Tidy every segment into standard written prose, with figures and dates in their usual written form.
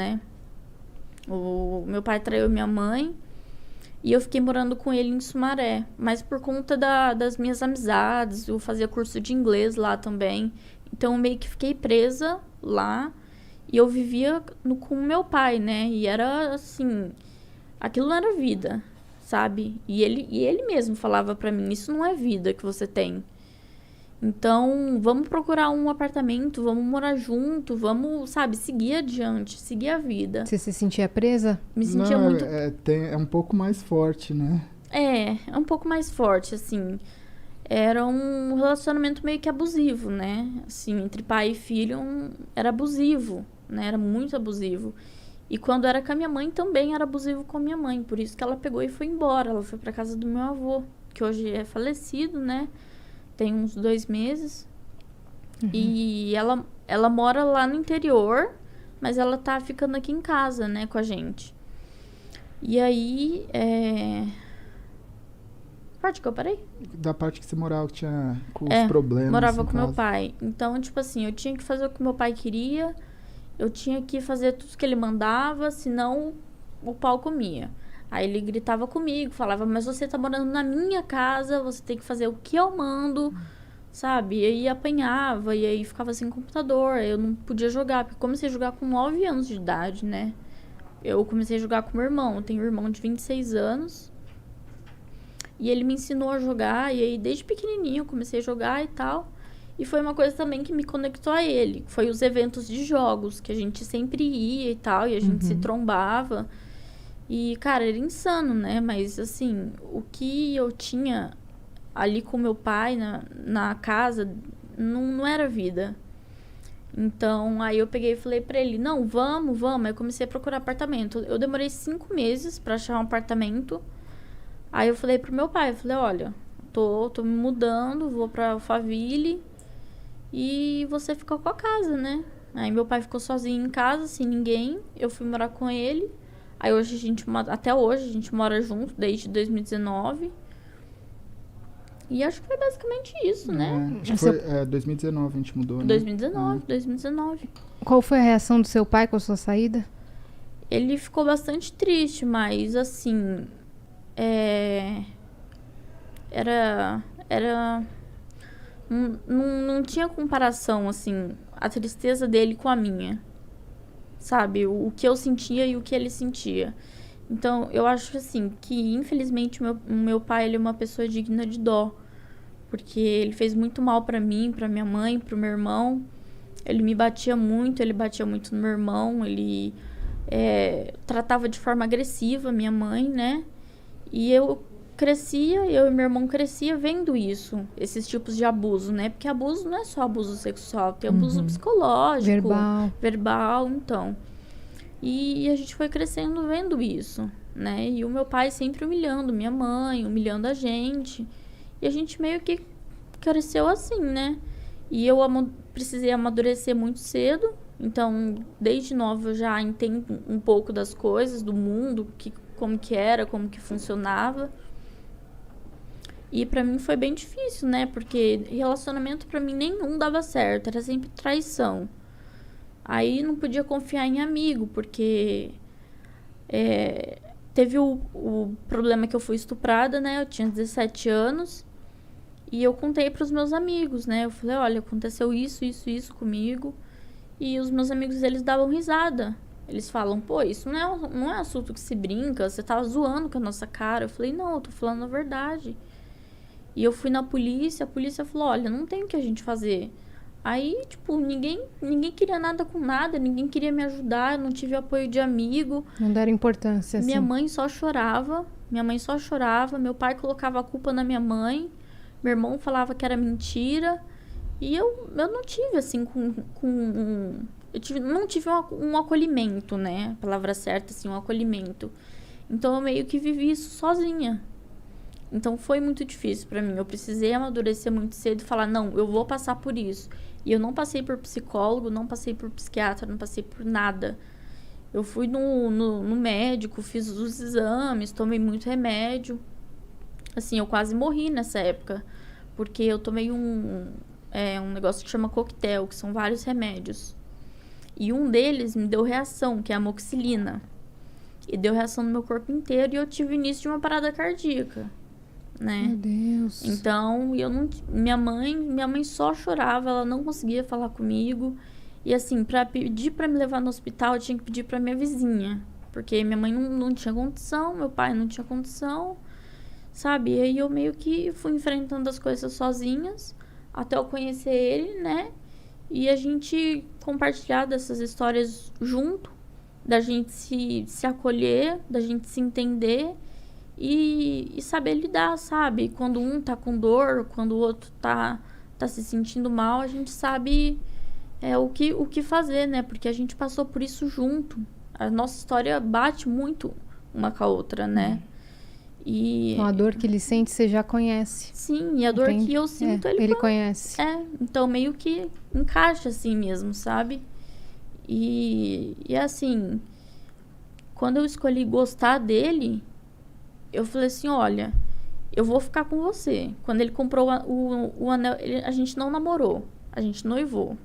né? O meu pai traiu minha mãe e eu fiquei morando com ele em Sumaré. Mas por conta das minhas amizades, eu fazia curso de inglês lá também. Então eu meio que fiquei presa lá e eu vivia com o meu pai, né? E era assim, aquilo não era vida, sabe? E ele mesmo falava pra mim, isso não é vida que você tem. Então, vamos procurar um apartamento, vamos morar junto, vamos, sabe, seguir adiante, seguir a vida. Você se sentia presa? Me sentia Não, muito... é um pouco mais forte, né? É um pouco mais forte, assim. Era um relacionamento meio que abusivo, né? Assim, entre pai e filho, era abusivo, né? Era muito abusivo. E quando era com a minha mãe, também era abusivo com a minha mãe. Por isso que ela pegou e foi embora. Ela foi pra casa do meu avô, que hoje é falecido, né? Tem uns 2 meses. Uhum. E ela mora lá no interior, mas ela tá ficando aqui em casa, né, com a gente. E aí, parte que eu parei? Da parte que você morava, que tinha com os problemas. Morava em com meu casa. pai. Então, tipo assim, eu tinha que fazer o que meu pai queria, eu tinha que fazer tudo que ele mandava, senão o pau comia. Aí ele gritava comigo, falava, mas você tá morando na minha casa, você tem que fazer o que eu mando, sabe? E aí apanhava, e aí ficava sem computador, eu não podia jogar, porque eu comecei a jogar com 9 anos de idade, né? Eu comecei a jogar com meu irmão, eu tenho um irmão de 26 anos, e ele me ensinou a jogar, e aí desde pequenininho eu comecei a jogar e tal. E foi uma coisa também que me conectou a ele, foi os eventos de jogos, que a gente sempre ia e tal, e a gente se trombava. E, cara, era insano, né? Mas, assim, o que eu tinha ali com meu pai na casa não era vida. Então, aí eu peguei e falei pra ele, não, vamos. Aí eu comecei a procurar apartamento. Eu demorei 5 meses pra achar um apartamento. Aí eu falei pro meu pai, eu falei, olha, tô me mudando, vou pra Alphaville e você fica com a casa, né? Aí meu pai ficou sozinho em casa, sem ninguém. Eu fui morar com ele. Aí hoje até hoje a gente mora junto, desde 2019. E acho que foi basicamente isso, né? Acho que foi 2019 a gente mudou, né? 2019. Qual foi a reação do seu pai com a sua saída? Ele ficou bastante triste, mas assim... Era... Não tinha comparação, assim, a tristeza dele com a minha. Sabe? O que eu sentia e o que ele sentia. Então, eu acho, assim, que infelizmente o meu pai, ele é uma pessoa digna de dó. Porque ele fez muito mal pra mim, pra minha mãe, pro meu irmão. Ele me batia muito, ele batia muito no meu irmão. Ele tratava de forma agressiva minha mãe, né? E eu e meu irmão crescia vendo isso, esses tipos de abuso, né? Porque abuso não é só abuso sexual, tem abuso psicológico, verbal, então. E a gente foi crescendo vendo isso, né? E o meu pai sempre humilhando minha mãe, humilhando a gente. E a gente meio que cresceu assim, né? E eu precisei amadurecer muito cedo. Então, desde nova eu já entendo um pouco das coisas, do mundo, como que era, como que funcionava. E pra mim foi bem difícil, né? Porque relacionamento pra mim nenhum dava certo, era sempre traição. Aí não podia confiar em amigo, porque teve o problema que eu fui estuprada, né? Eu tinha 17 anos e eu contei pros meus amigos, né? Eu falei, olha, aconteceu isso comigo. E os meus amigos, eles davam risada. Eles falam, pô, isso não é assunto que se brinca, você tá zoando com a nossa cara. Eu falei, não, eu tô falando a verdade. E eu fui na polícia, a polícia falou, olha, não tem o que a gente fazer. Aí, tipo, ninguém queria nada com nada, ninguém queria me ajudar, eu não tive apoio de amigo. Não deram importância, assim. Minha mãe só chorava, meu pai colocava a culpa na minha mãe, meu irmão falava que era mentira. E eu não tive, assim, não tive um acolhimento, né? A palavra certa, assim, um acolhimento. Então, eu meio que vivi isso sozinha. Então, foi muito difícil pra mim. Eu precisei amadurecer muito cedo e falar, não, eu vou passar por isso. E eu não passei por psicólogo, não passei por psiquiatra, não passei por nada. Eu fui no médico, fiz os exames, tomei muito remédio. Assim, eu quase morri nessa época. Porque eu tomei um negócio que chama coquetel, que são vários remédios. E um deles me deu reação, que é a amoxicilina. E deu reação no meu corpo inteiro e eu tive início de uma parada cardíaca, né? Meu Deus. Então, minha mãe só chorava, ela não conseguia falar comigo. E assim, pra pedir pra me levar no hospital, eu tinha que pedir pra minha vizinha. Porque minha mãe não tinha condição, meu pai não tinha condição, sabe? E aí eu meio que fui enfrentando as coisas sozinhas, até eu conhecer ele, né? E a gente compartilhar dessas histórias junto, da gente se acolher, da gente se entender e saber lidar, sabe? Quando um tá com dor, quando o outro tá se sentindo mal, a gente sabe o que fazer, né? Porque a gente passou por isso junto. A nossa história bate muito uma com a outra, né? E a dor que ele sente, você já conhece. Sim, e a dor que eu sinto, ele conhece. Então meio que encaixa assim mesmo, sabe? E assim, quando eu escolhi gostar dele, eu falei assim, olha, eu vou ficar com você. Quando ele comprou o anel, a gente não namorou, a gente noivou.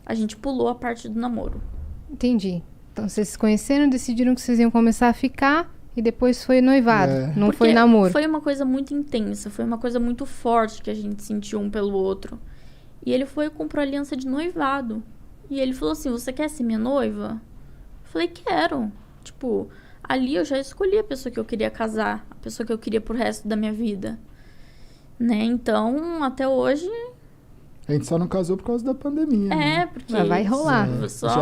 A gente pulou a parte do namoro. Entendi. Então vocês se conheceram, decidiram que vocês iam começar a ficar e depois foi noivado, não foi namoro. Foi uma coisa muito intensa, foi uma coisa muito forte que a gente sentiu um pelo outro. E ele foi e comprou aliança de noivado. E ele falou assim, você quer ser minha noiva? Eu falei, quero. Tipo, ali eu já escolhi a pessoa que eu queria casar, a pessoa que eu queria pro resto da minha vida. Né? Então, até hoje... A gente só não casou por causa da pandemia, né? Porque... Mas vai rolar. Só... Já